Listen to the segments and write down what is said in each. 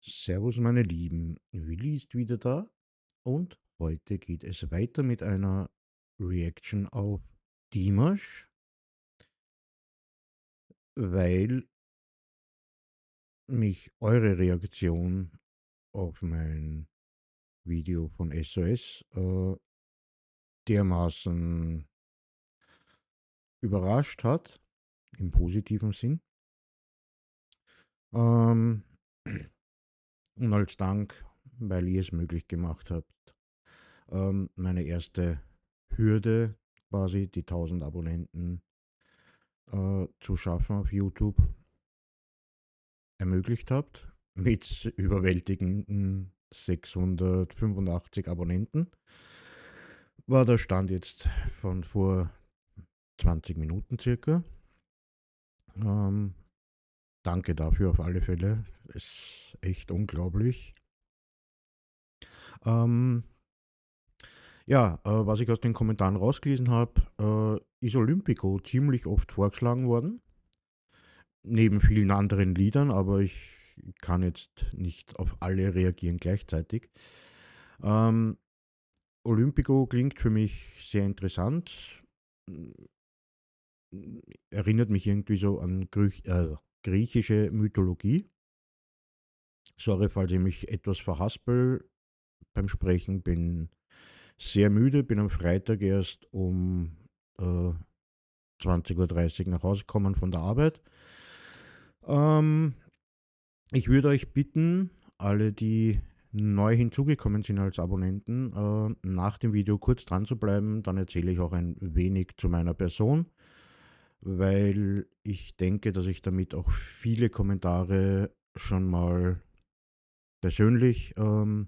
Servus meine Lieben, Willi ist wieder da und heute geht es weiter mit einer Reaction auf Dimash, weil mich eure Reaktion auf mein Video von SOS dermaßen überrascht hat, im positiven Sinn. Ähm, und als Dank, weil ihr es möglich gemacht habt, meine erste Hürde quasi, die 1000 Abonnenten zu schaffen auf YouTube ermöglicht habt, mit überwältigenden 685 Abonnenten, war der Stand jetzt von vor 20 Minuten circa. Ähm, Danke dafür auf alle Fälle. Ist echt unglaublich. Ähm, ja, was ich aus den Kommentaren rausgelesen habe, ist Olympico ziemlich oft vorgeschlagen worden. Neben vielen anderen Liedern, aber ich kann jetzt nicht auf alle reagieren gleichzeitig. Ähm, Olympico klingt für mich sehr interessant. Erinnert mich irgendwie so an griechische Mythologie. Sorry, falls ich mich etwas verhaspel beim Sprechen. Bin sehr müde, bin am Freitag erst um 20:30 Uhr nach Hause gekommen von der Arbeit. Ähm, Ich würde euch bitten, alle, die neu hinzugekommen sind als Abonnenten, nach dem Video kurz dran zu bleiben. Dann erzähle ich auch ein wenig zu meiner Person, weil ich denke, dass ich damit auch viele Kommentare schon mal persönlich im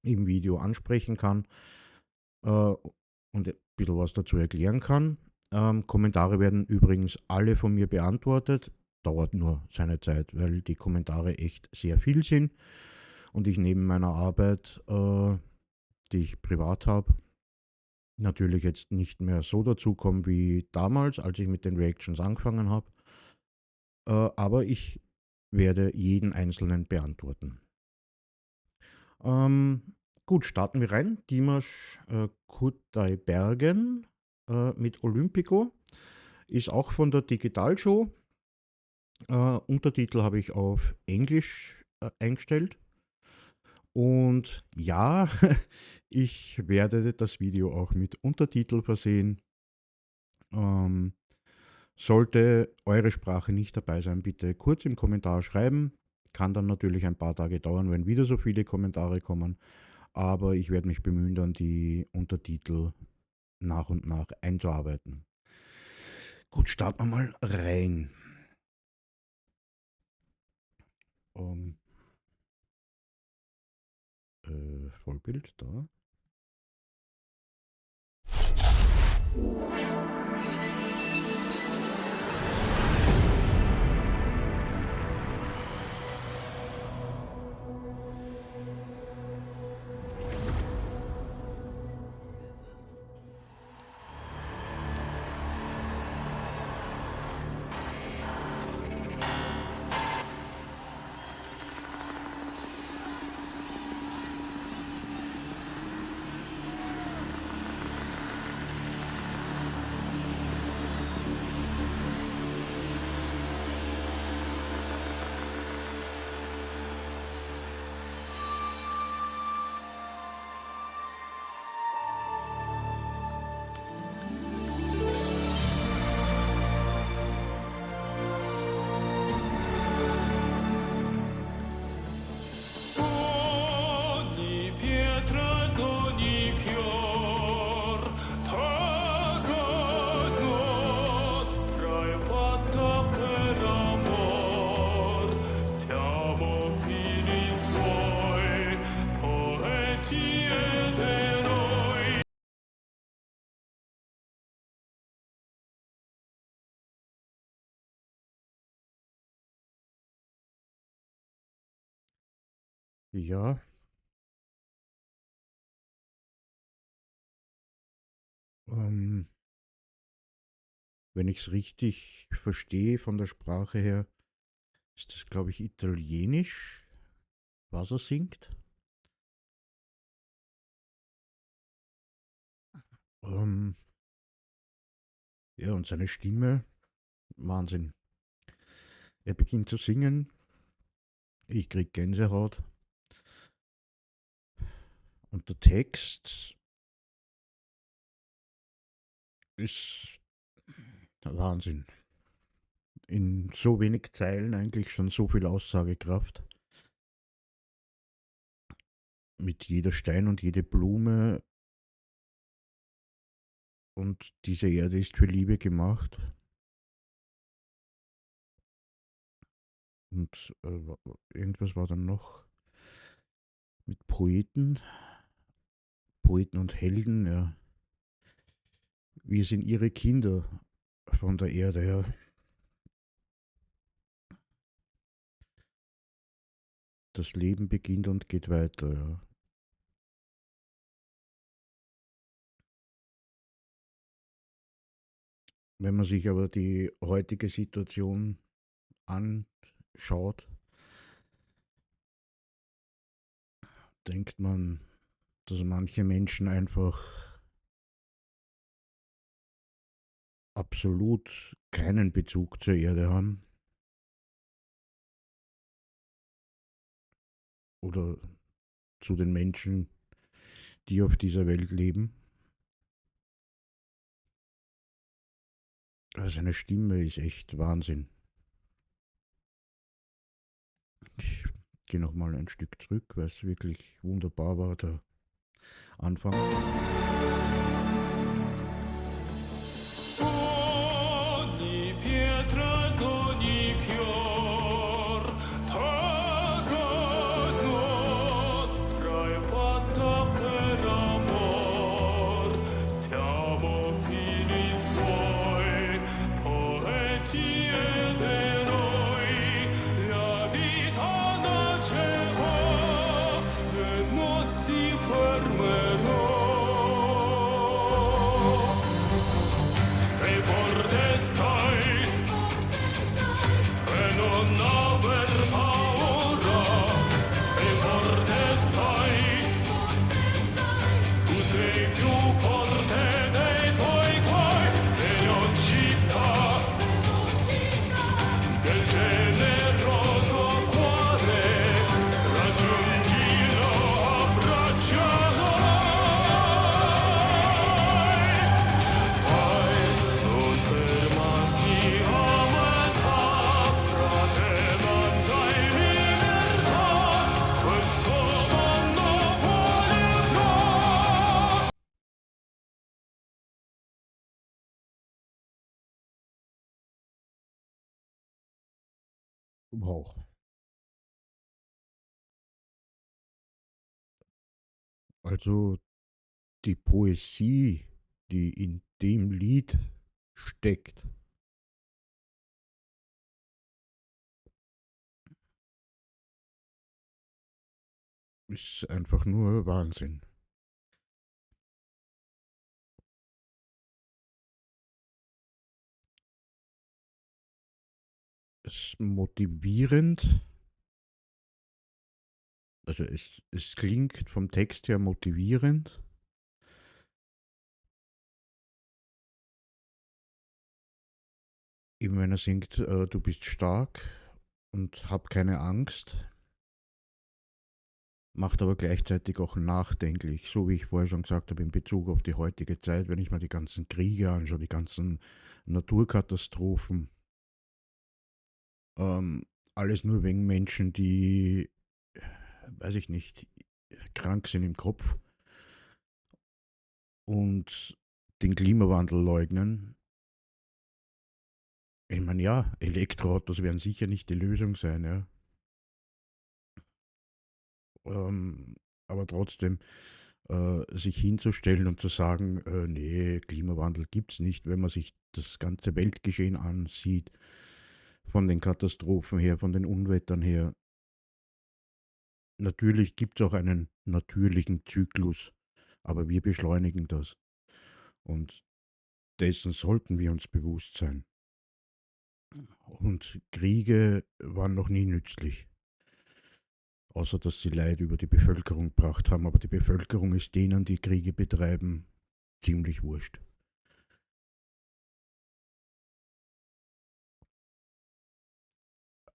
Video ansprechen kann äh, und ein bisschen was dazu erklären kann. Kommentare werden übrigens alle von mir beantwortet. Dauert nur seine Zeit, weil die Kommentare echt sehr viel sind und ich neben meiner Arbeit, die ich privat habe, natürlich jetzt nicht mehr so dazu komme wie damals, als ich mit den Reactions angefangen habe. Aber ich werde jeden einzelnen beantworten. Ähm, gut, starten wir rein. Dimash Kutaibergen mit Olympico ist auch von der Digitalshow. Untertitel habe ich auf Englisch eingestellt. Und ja, ich werde das Video auch mit Untertitel versehen. Ähm, Sollte eure Sprache nicht dabei sein, bitte kurz im Kommentar schreiben. Kann dann natürlich ein paar Tage dauern, wenn wieder so viele Kommentare kommen. Aber ich werde mich bemühen, dann die Untertitel nach und nach einzuarbeiten. Gut, starten wir mal rein. Ähm, Vollbild da. Ogni pietra ed ogni fior, terra nostra è fatta per amor. Siamo figli suoi, poeti ed eroi. Ja, ähm, wenn ich es richtig verstehe von der Sprache her, ist das, glaube ich, Italienisch. was er singt. Ähm, ja, und seine Stimme, Wahnsinn. Er beginnt zu singen, ich krieg Gänsehaut. Und der Text ist Wahnsinn. In so wenig Zeilen eigentlich schon so viel Aussagekraft. Mit jeder Stein und jede Blume und diese Erde ist für Liebe gemacht. Und irgendwas war dann noch mit Poeten, Poeten und Helden, ja. Wir sind ihre Kinder von der Erde, ja. Das Leben beginnt und geht weiter, ja. Wenn man sich aber die heutige Situation anschaut, denkt man, dass manche Menschen einfach absolut keinen Bezug zur Erde haben oder zu den Menschen, die auf dieser Welt leben. Also seine Stimme ist echt Wahnsinn. Ich gehe nochmal ein Stück zurück, weil es wirklich wunderbar war, der Anfang. Ogni pietra d'ogni fior, terra nostra è fatta per amor. Siamo figli suoi, poeti ed eroi. La vita nascerà e non si fermerà. Sei forte stai e non aver paura. Sei forte stai, tu sei più forte dei tuoi guai. E non città del generoso cuore, raggiungilo, abbraccialo. Non fermarti a metà, fratellanza e libertà, questo mondo volerà. Wow. Also die Poesie, die in dem Lied steckt, ist einfach nur Wahnsinn. Es ist motivierend, also es klingt vom Text her motivierend. Eben wenn er singt, du bist stark und hab keine Angst, macht aber gleichzeitig auch nachdenklich, so wie ich vorher schon gesagt habe, in Bezug auf die heutige Zeit, wenn ich mir die ganzen Kriege anschaue, die ganzen Naturkatastrophen, alles nur wegen Menschen, die, weiß ich nicht, krank sind im Kopf und den Klimawandel leugnen. Ich meine, ja, Elektroautos werden sicher nicht die Lösung sein, ja. Aber trotzdem, sich hinzustellen und zu sagen, nee, Klimawandel gibt's nicht, wenn man sich das ganze Weltgeschehen ansieht, von den Katastrophen her, von den Unwettern her. Natürlich gibt's auch einen natürlichen Zyklus, aber wir beschleunigen das. Und dessen sollten wir uns bewusst sein. Und Kriege waren noch nie nützlich. Außer dass sie Leid über die Bevölkerung gebracht haben, aber die Bevölkerung ist denen, die Kriege betreiben, ziemlich wurscht.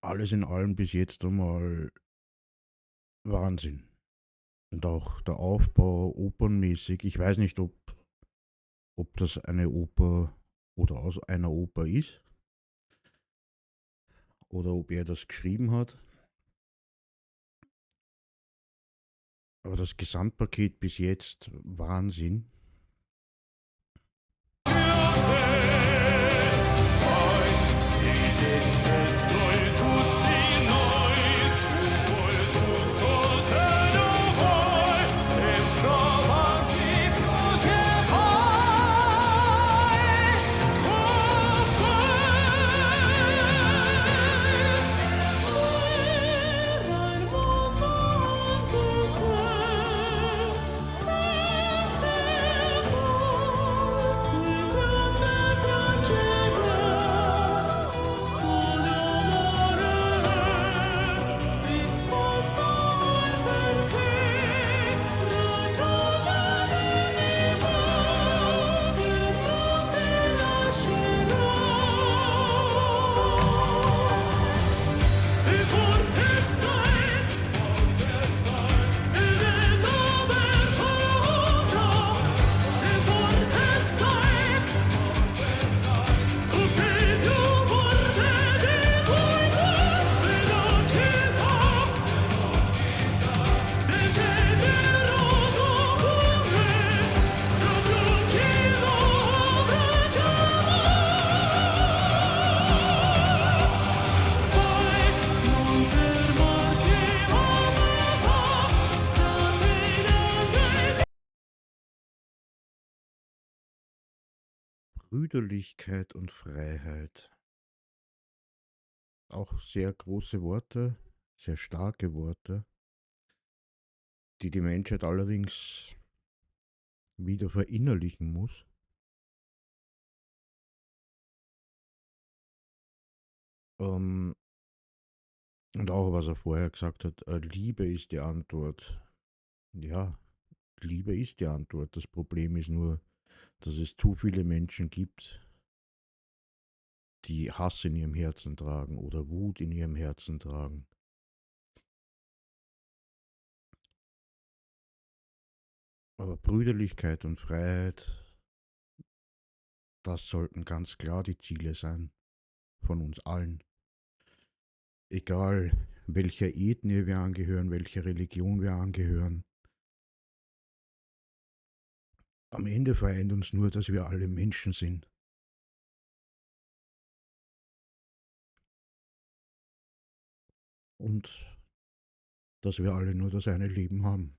Alles in allem bis jetzt einmal Wahnsinn. Und auch der Aufbau opernmäßig, ich weiß nicht, ob das eine Oper oder aus einer Oper ist oder ob er das geschrieben hat. Aber das Gesamtpaket bis jetzt Wahnsinn. Brüderlichkeit und Freiheit. Auch sehr große Worte, sehr starke Worte, die die Menschheit allerdings wieder verinnerlichen muss. Und auch was er vorher gesagt hat, Liebe ist die Antwort. Ja, Liebe ist die Antwort. Das Problem ist nur, dass es zu viele Menschen gibt, die Hass in ihrem Herzen tragen oder Wut in ihrem Herzen tragen. Aber Brüderlichkeit und Freiheit, das sollten ganz klar die Ziele sein von uns allen. Egal welcher Ethnie wir angehören, welcher Religion wir angehören. Am Ende vereint uns nur, dass wir alle Menschen sind. Und dass wir alle nur das eine Leben haben.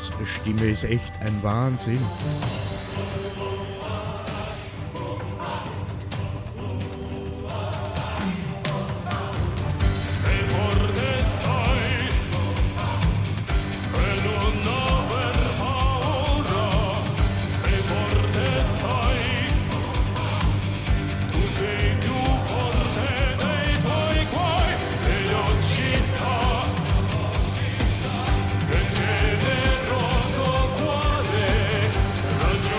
Seine Stimme ist echt ein Wahnsinn. Generoso cuore, ragione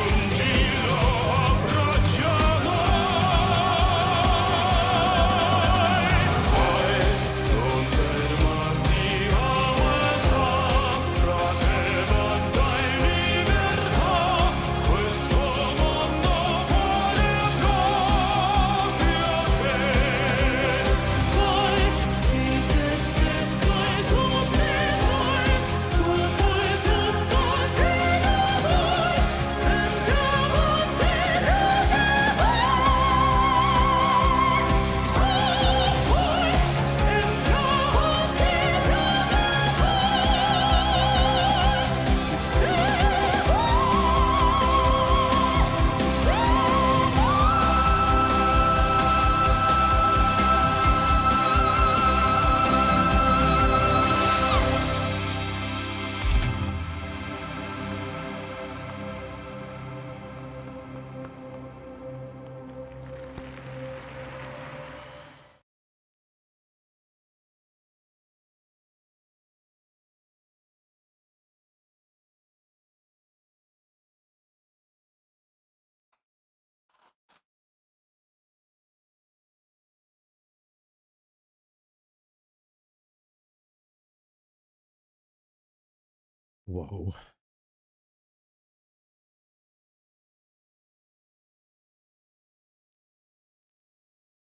Wow.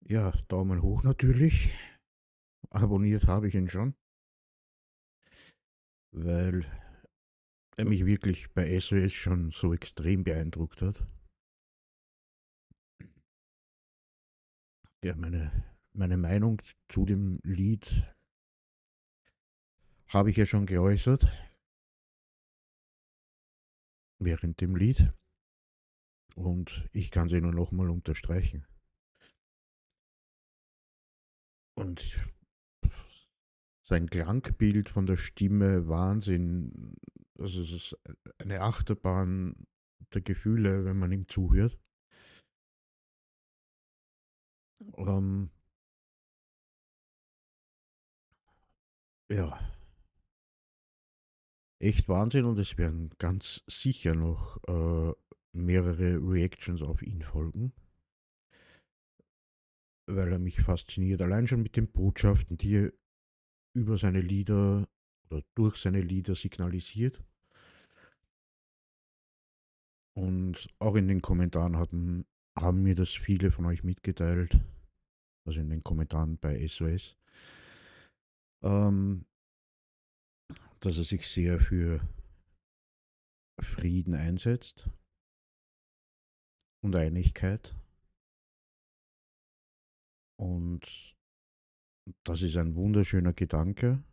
Ja, Daumen hoch natürlich. Abonniert habe ich ihn schon, weil er mich wirklich bei SOS schon so extrem beeindruckt hat. Ja, meine Meinung zu dem Lied habe ich ja schon geäußert während dem Lied und ich kann sie nur nochmal unterstreichen. Und sein Klangbild von der Stimme, Wahnsinn. Also es ist eine Achterbahn der Gefühle, wenn man ihm zuhört. Ähm, ja, echt Wahnsinn und es werden ganz sicher noch mehrere Reactions auf ihn folgen, weil er mich fasziniert. Allein schon mit den Botschaften, die er über seine Lieder oder durch seine Lieder signalisiert. Und auch in den Kommentaren haben mir das viele von euch mitgeteilt, also in den Kommentaren bei SOS, ähm, dass er sich sehr für Frieden einsetzt und Einigkeit. Und das ist ein wunderschöner Gedanke,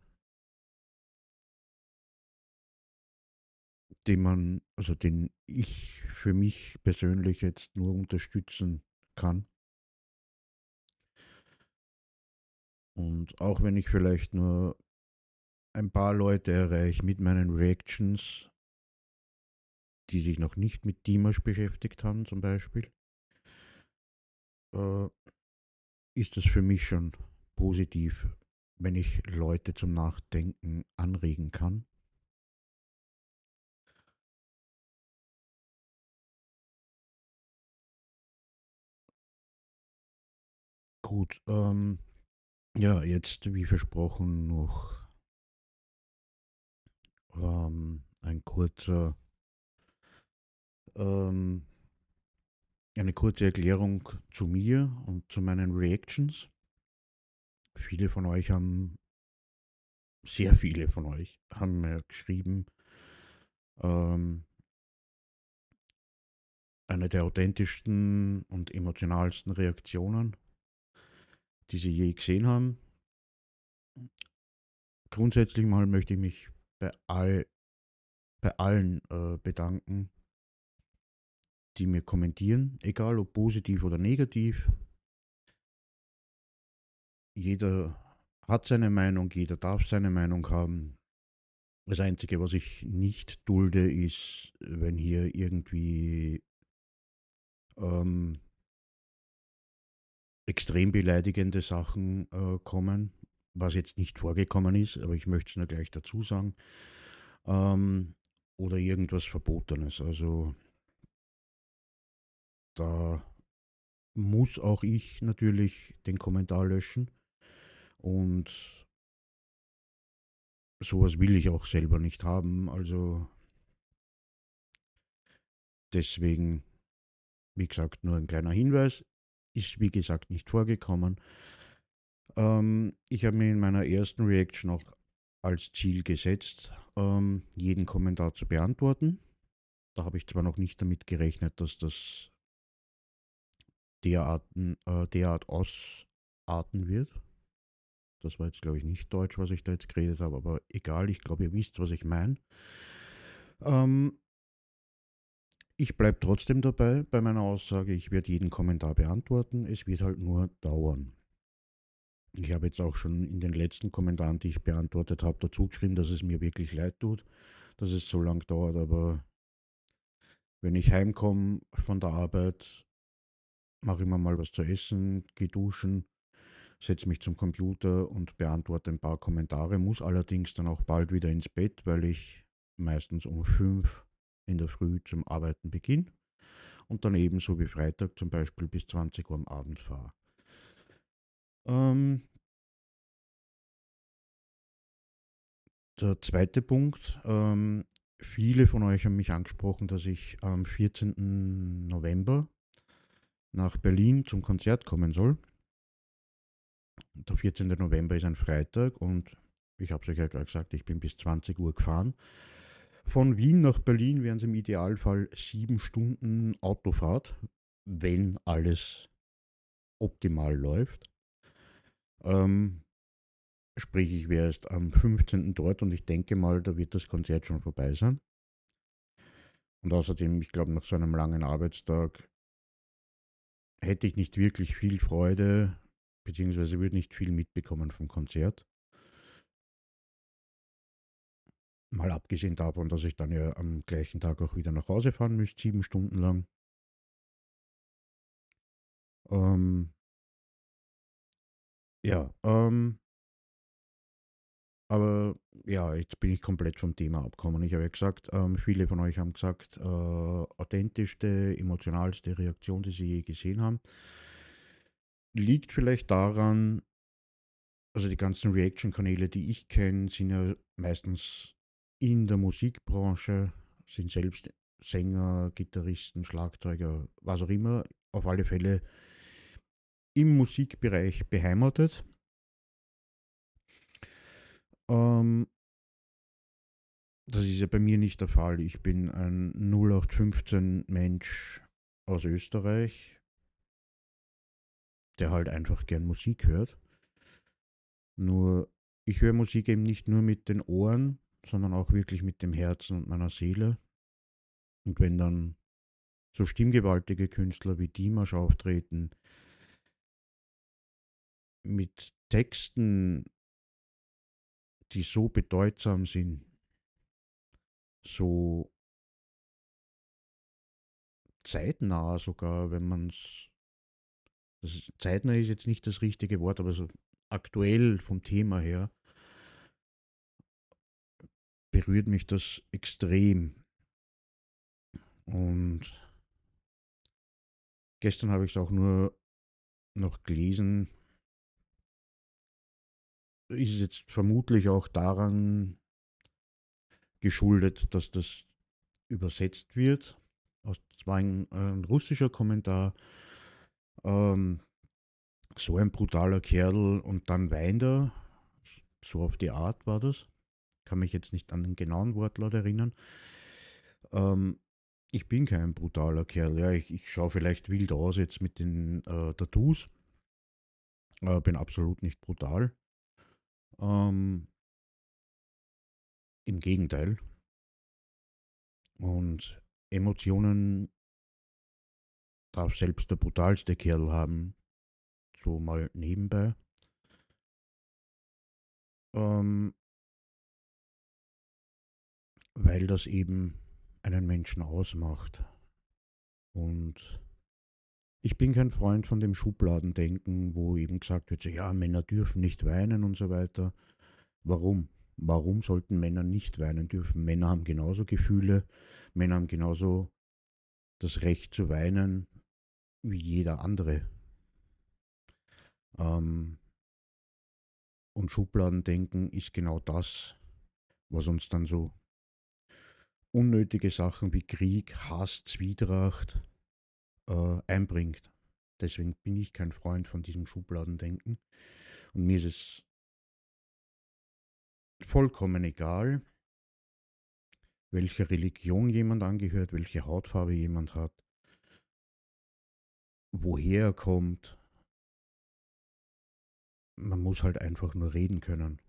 also den ich für mich persönlich jetzt nur unterstützen kann. Und auch wenn ich vielleicht nur ein paar Leute erreiche mit meinen Reactions, die sich noch nicht mit Dimash beschäftigt haben zum Beispiel, äh, ist das für mich schon positiv, wenn ich Leute zum Nachdenken anregen kann. Gut, ja, jetzt wie versprochen noch ähm, eine kurze Erklärung zu mir und zu meinen Reactions. Viele von euch haben, sehr viele von euch haben mir geschrieben, ähm, eine der authentischsten und emotionalsten Reaktionen, die sie je gesehen haben. Grundsätzlich mal möchte ich mich bei, bei allen bedanken, die mir kommentieren, egal ob positiv oder negativ. Jeder hat seine Meinung, jeder darf seine Meinung haben. Das Einzige, was ich nicht dulde, ist, wenn hier irgendwie ähm, extrem beleidigende Sachen kommen, was jetzt nicht vorgekommen ist, aber ich möchte es nur gleich dazu sagen, ähm, oder irgendwas Verbotenes. Also da muss auch ich natürlich den Kommentar löschen und sowas will ich auch selber nicht haben. Also deswegen, wie gesagt, nur ein kleiner Hinweis. Ist wie gesagt nicht vorgekommen. Ich habe mir in meiner ersten Reaction auch als Ziel gesetzt, jeden Kommentar zu beantworten. Da habe ich zwar noch nicht damit gerechnet, dass das derart ausarten wird. Das war jetzt, glaube ich, nicht Deutsch, was ich da jetzt geredet habe, aber egal, ich glaube, ihr wisst, was ich meine. Ähm, Ich bleibe trotzdem dabei bei meiner Aussage, ich werde jeden Kommentar beantworten, es wird halt nur dauern. Ich habe jetzt auch schon in den letzten Kommentaren, die ich beantwortet habe, dazu geschrieben, dass es mir wirklich leid tut, dass es so lang dauert, aber wenn ich heimkomme von der Arbeit, mache ich mir mal was zu essen, gehe duschen, setze mich zum Computer und beantworte ein paar Kommentare, muss allerdings dann auch bald wieder ins Bett, weil ich meistens um 5 in der Früh zum Arbeiten beginne und dann ebenso wie Freitag zum Beispiel bis 20 Uhr am Abend fahre. Ähm, Der zweite Punkt, Viele von euch haben mich angesprochen, dass ich am 14. November nach Berlin zum Konzert kommen soll. Der 14. November ist ein Freitag und ich habe es euch ja gerade gesagt, ich bin bis 20 Uhr gefahren. Von Wien nach Berlin wären es im Idealfall 7 Stunden Autofahrt, wenn alles optimal läuft. Ähm, Sprich, ich wäre erst am 15. dort und ich denke mal, da wird das Konzert schon vorbei sein. Und außerdem, ich glaube, nach so einem langen Arbeitstag hätte ich nicht wirklich viel Freude, beziehungsweise würde nicht viel mitbekommen vom Konzert. Mal abgesehen davon, dass ich dann ja am gleichen Tag auch wieder nach Hause fahren müsste, 7 Stunden lang. Ähm, ja, aber ja, jetzt bin ich komplett vom Thema abgekommen. Ich habe ja gesagt, viele von euch haben gesagt, authentischste, emotionalste Reaktion, die sie je gesehen haben. Liegt vielleicht daran, also die ganzen Reaction-Kanäle, die ich kenne, sind ja meistens in der Musikbranche, sind selbst Sänger, Gitarristen, Schlagzeuger, was auch immer, auf alle Fälle im Musikbereich beheimatet. Ähm, Das ist ja bei mir nicht der Fall. Ich bin ein 0815 Mensch aus Österreich, der halt einfach gern Musik hört. Nur ich höre Musik eben nicht nur mit den Ohren, sondern auch wirklich mit dem Herzen und meiner Seele. Und wenn dann so stimmgewaltige Künstler wie Dimash auftreten, mit Texten, die so bedeutsam sind, so zeitnah sogar, wenn man es, zeitnah ist jetzt nicht das richtige Wort, aber so aktuell vom Thema her, berührt mich das extrem. Und gestern habe ich es auch nur noch gelesen, ist es jetzt vermutlich auch daran geschuldet, dass das übersetzt wird. Das war ein russischer Kommentar. Ähm, so ein brutaler Kerl und dann weint er. So auf die Art war das. Kann mich jetzt nicht an den genauen Wortlaut erinnern. Ähm, Ich bin kein brutaler Kerl. Ja, ich schaue vielleicht wild aus jetzt mit den Tattoos. Bin absolut nicht brutal. Ähm, Im Gegenteil. Und Emotionen darf selbst der brutalste Kerl haben. So mal nebenbei. Ähm, Weil das eben einen Menschen ausmacht. Und ich bin kein Freund von dem Schubladendenken, wo eben gesagt wird, so, ja, Männer dürfen nicht weinen und so weiter. Warum? Warum sollten Männer nicht weinen dürfen? Männer haben genauso Gefühle, Männer haben genauso das Recht zu weinen wie jeder andere. Ähm, und Schubladendenken ist genau das, was uns dann so unnötige Sachen wie Krieg, Hass, Zwietracht einbringt. Deswegen bin ich kein Freund von diesem Schubladendenken. Und mir ist es vollkommen egal, welcher Religion jemand angehört, welche Hautfarbe jemand hat, woher er kommt. Man muss halt einfach nur reden können.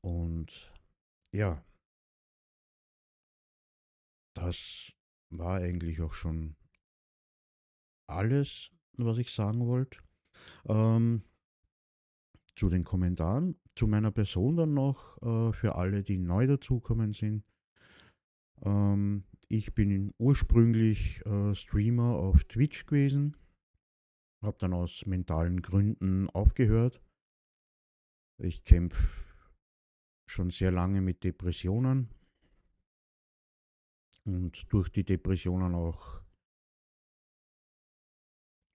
Und ja, das war eigentlich auch schon alles, was ich sagen wollte. Ähm, zu den Kommentaren, zu meiner Person dann noch, für alle, die neu dazukommen sind. Ich bin ursprünglich Streamer auf Twitch gewesen, habe dann aus mentalen Gründen aufgehört. Ich kämpfe schon sehr lange mit Depressionen und durch die Depressionen auch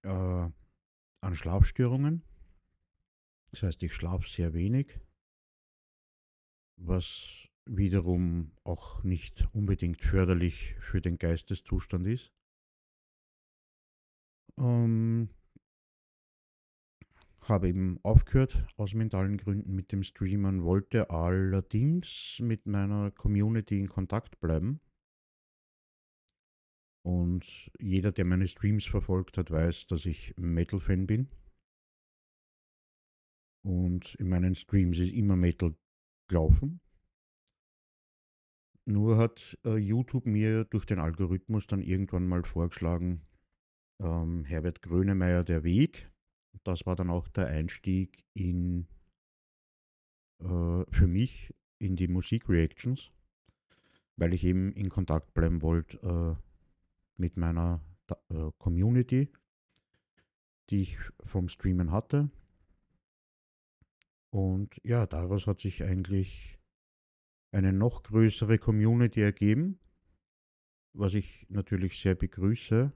äh, an Schlafstörungen. Das heißt, ich schlafe sehr wenig, was wiederum auch nicht unbedingt förderlich für den Geisteszustand ist. Ähm, Habe eben aufgehört aus mentalen Gründen mit dem Streamen, wollte allerdings mit meiner Community in Kontakt bleiben. Und jeder, der meine Streams verfolgt hat, weiß, dass ich Metal-Fan bin. Und in meinen Streams ist immer Metal gelaufen. Nur hat YouTube mir durch den Algorithmus dann irgendwann mal vorgeschlagen, Herbert Grönemeyer, der Weg. Das war dann auch der Einstieg für mich in die Musikreactions, weil ich eben in Kontakt bleiben wollte mit meiner Community, die ich vom Streamen hatte. Und ja, daraus hat sich eigentlich eine noch größere Community ergeben, was ich natürlich sehr begrüße.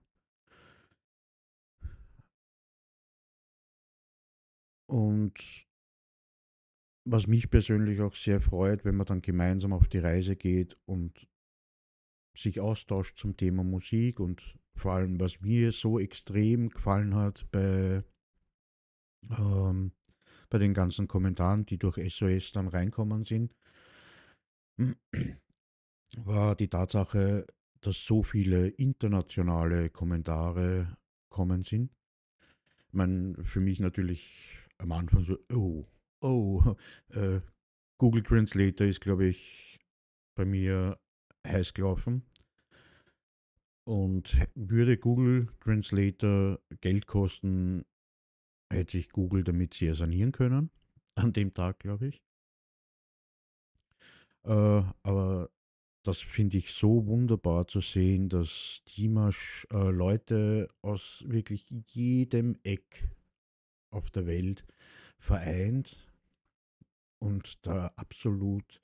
Und was mich persönlich auch sehr freut, wenn man dann gemeinsam auf die Reise geht und sich austauscht zum Thema Musik, und vor allem, was mir so extrem gefallen hat ähm, bei den ganzen Kommentaren, die durch SOS dann reinkommen sind, war die Tatsache, dass so viele internationale Kommentare kommen sind. Ich meine, für mich natürlich am Anfang so, oh, äh, Google Translator ist, glaube ich, bei mir heiß gelaufen. Und würde Google Translator Geld kosten, hätte sich Google damit sehr sanieren können. An dem Tag, glaube ich. Aber das finde ich so wunderbar zu sehen, dass Dimash Leute aus wirklich jedem Eck auf der Welt vereint und da absolut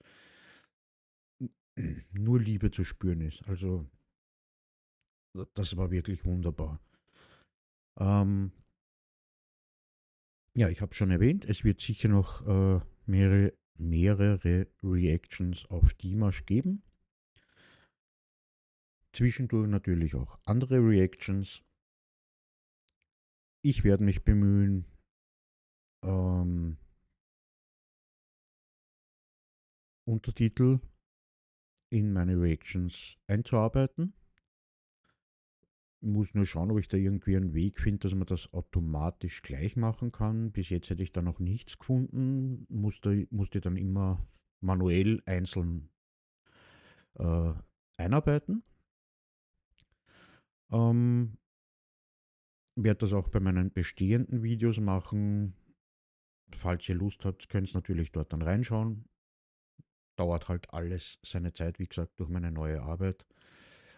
nur Liebe zu spüren ist. Also das war wirklich wunderbar. Ähm, ja, ich habe schon erwähnt, es wird sicher noch mehrere Reactions auf Dimash geben. Zwischendurch natürlich auch andere Reactions. Ich werde mich bemühen, ähm, Untertitel in meine Reactions einzuarbeiten. Muss nur schauen, ob ich da irgendwie einen Weg finde, dass man das automatisch gleich machen kann. Bis jetzt hätte ich da noch nichts gefunden. Musste dann immer manuell einzeln äh, einarbeiten. Ähm, Werde das auch bei meinen bestehenden Videos machen. Falls ihr Lust habt, könnt ihr natürlich dort dann reinschauen. Dauert halt alles seine Zeit, wie gesagt, durch meine neue Arbeit.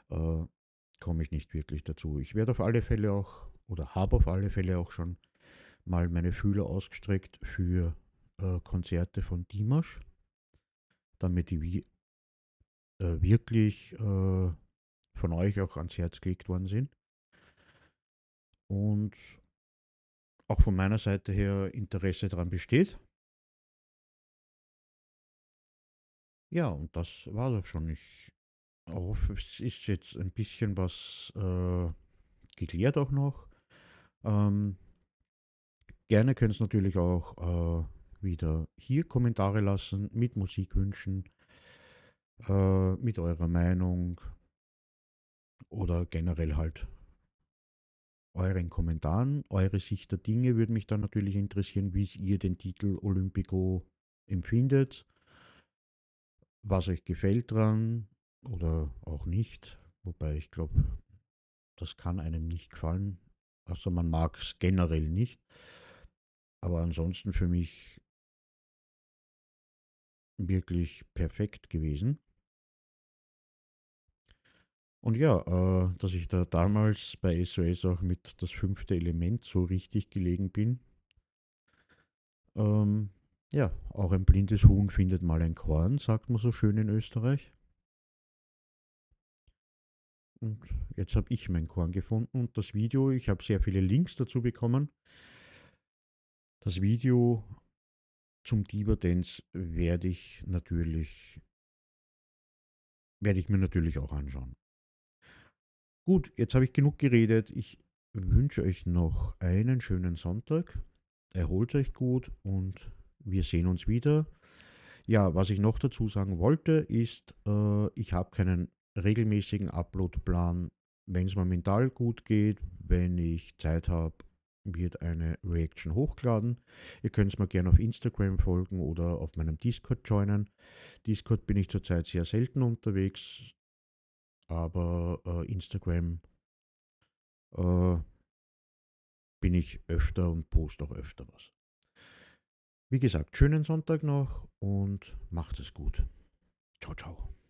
Äh, Komme ich nicht wirklich dazu. Ich werde auf alle Fälle auch, oder habe auf alle Fälle auch schon mal meine Fühler ausgestreckt für Konzerte von Dimash, damit die wirklich von euch auch ans Herz gelegt worden sind. Und auch von meiner Seite her Interesse daran besteht. Ja, und das war es auch schon. Ich hoffe, es ist jetzt ein bisschen was geklärt auch noch. Ähm, Gerne könnt ihr natürlich auch wieder hier Kommentare lassen mit Musikwünschen, mit eurer Meinung oder generell halt euren Kommentaren. Eure Sicht der Dinge würde mich dann natürlich interessieren, wie ihr den Titel Olympico empfindet, was euch gefällt dran oder auch nicht. Wobei ich glaube, das kann einem nicht gefallen, außer man mag es generell nicht. Aber ansonsten für mich wirklich perfekt gewesen. Und ja, dass ich da damals bei SOS auch mit das fünfte Element so richtig gelegen bin. Ähm, ja, auch ein blindes Huhn findet mal ein Korn, sagt man so schön in Österreich. Und jetzt habe ich mein Korn gefunden und das Video, ich habe sehr viele Links dazu bekommen. Das Video zum Diva Dance werde ich natürlich werde ich mir natürlich auch anschauen. Gut, jetzt habe ich genug geredet. Ich wünsche euch noch einen schönen Sonntag. Erholt euch gut und wir sehen uns wieder. Ja, was ich noch dazu sagen wollte, ist, ich habe keinen regelmäßigen Uploadplan. Wenn es mir mental gut geht, wenn ich Zeit habe, wird eine Reaction hochgeladen. Ihr könnt es mir gerne auf Instagram folgen oder auf meinem Discord joinen. Discord bin ich zurzeit sehr selten unterwegs, aber Instagram äh, bin ich öfter und poste auch öfter was. Wie gesagt, schönen Sonntag noch und macht es gut. Ciao, ciao.